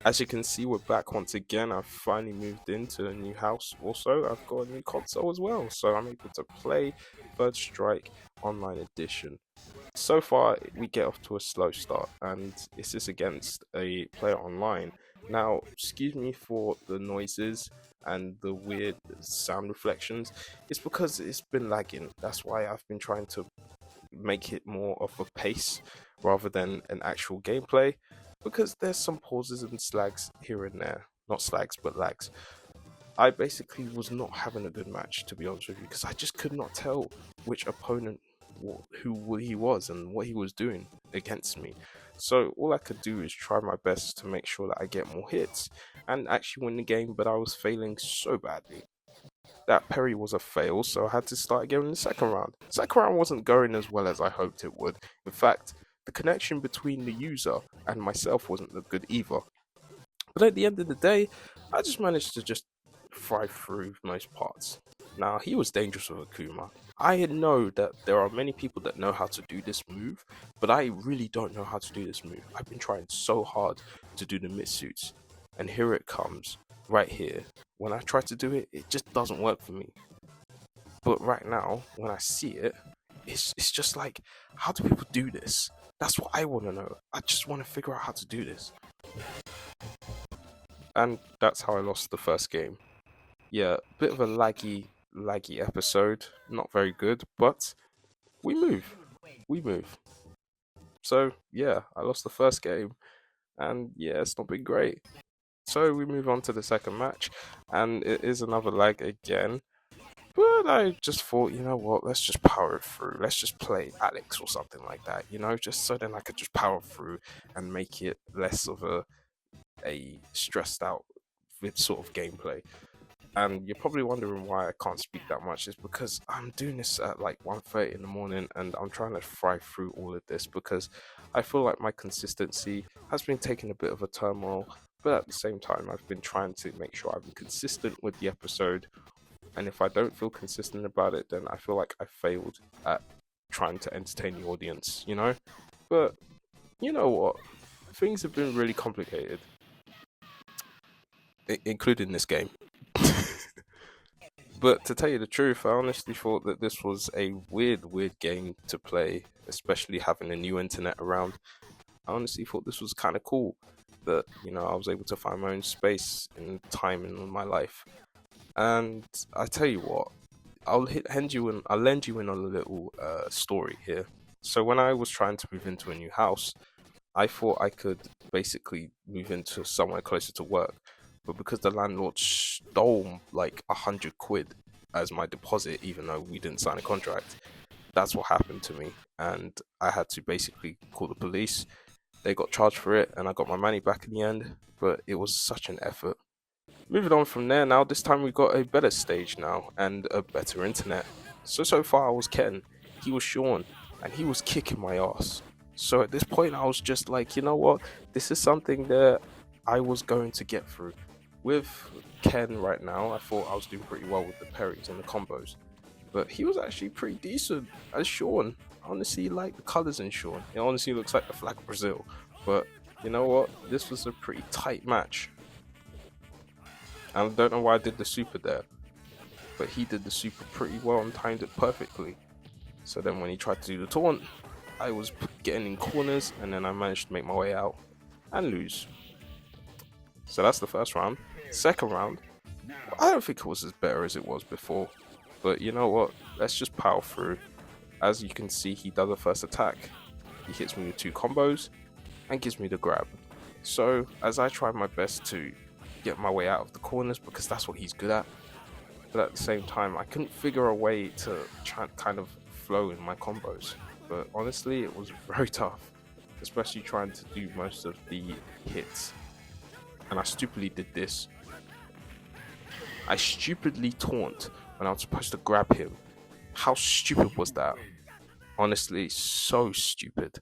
As you can see, we're back once again. I've finally moved into a new house. Also, I've got a new console as well, so I'm able to play Third Strike Online Edition. So far, we get off to a slow start, and this is against a player online. Now, excuse me for the noises and the weird sound reflections. It's because it's been lagging. That's why I've been trying to make it more of a pace rather than an actual gameplay, because there's some pauses and slags here and there. Not slags, but lags. I basically was not having a good match, to be honest with you, because I just could not tell which opponent, who he was, and what he was doing against me. So all I could do is try my best to make sure that I get more hits and actually win the game, but I was failing so badly. That parry was a fail, so I had to start again in the second round. Second round wasn't going as well as I hoped it would. In fact, the connection between the user and myself wasn't that good either. But at the end of the day, I just managed to just fly through most parts. Now, he was dangerous with Akuma. I know that there are many people that know how to do this move, but I really don't know how to do this move. I've been trying so hard to do the missuits, and here it comes, right here. When I try to do it, it just doesn't work for me. But right now, when I see it, it's just like, how do people do this? That's what I want to know. I just want to figure out how to do this. And that's how I lost the first game. Yeah, bit of a laggy episode. Not very good, but we move. We move. So yeah, I lost the first game, and yeah, it's not been great. So we move on to the second match, and it is another lag again. But I just thought, you know what, let's just power it through. Let's just play Alex or something like that, just so then I could just power through and make it less of a stressed out sort of gameplay. And you're probably wondering why I can't speak that much. Is because I'm doing this at like 1:30 in the morning, and I'm trying to fry through all of this because I feel like my consistency has been taking a bit of a turmoil. But at the same time, I've been trying to make sure I'm consistent with the episode. And if I don't feel consistent about it, then I feel like I failed at trying to entertain the audience. But you know what? Things have been really complicated, including this game. But to tell you the truth, I honestly thought that this was a weird game to play, especially having a new internet around. I honestly thought this was kind of cool that, I was able to find my own space and time in my life. And I tell you what, I'll lend you in on a little story here. So when I was trying to move into a new house, I thought I could basically move into somewhere closer to work, but because the landlord stole like 100 quid as my deposit, even though we didn't sign a contract, that's what happened to me, and I had to basically call the police. They got charged for it, and I got my money back in the end. But it was such an effort. Moving on from there now, this time we got a better stage now and a better internet. So far I was Ken, he was Sean, and he was kicking my ass. So at this point I was just like, you know what, this is something that I was going to get through. With Ken right now, I thought I was doing pretty well with the parries and the combos. But he was actually pretty decent as Sean. I honestly like the colours in Sean. It honestly looks like the flag of Brazil. But you know what? This was a pretty tight match. I don't know why I did the super there, but he did the super pretty well and timed it perfectly. So then when he tried to do the taunt, I was getting in corners, and then I managed to make my way out and lose. So that's the first round. Second round, I don't think it was as better as it was before, but you know what? Let's just power through. As you can see, he does a first attack. He hits me with 2 combos and gives me the grab. So as I try my best to get my way out of the corners, because that's what he's good at, but at the same time I couldn't figure a way to try kind of flow in my combos. But honestly, it was very tough, especially trying to do most of the hits. And I stupidly did this. I stupidly taunt when I was supposed to grab him. How stupid was that? Honestly, so stupid.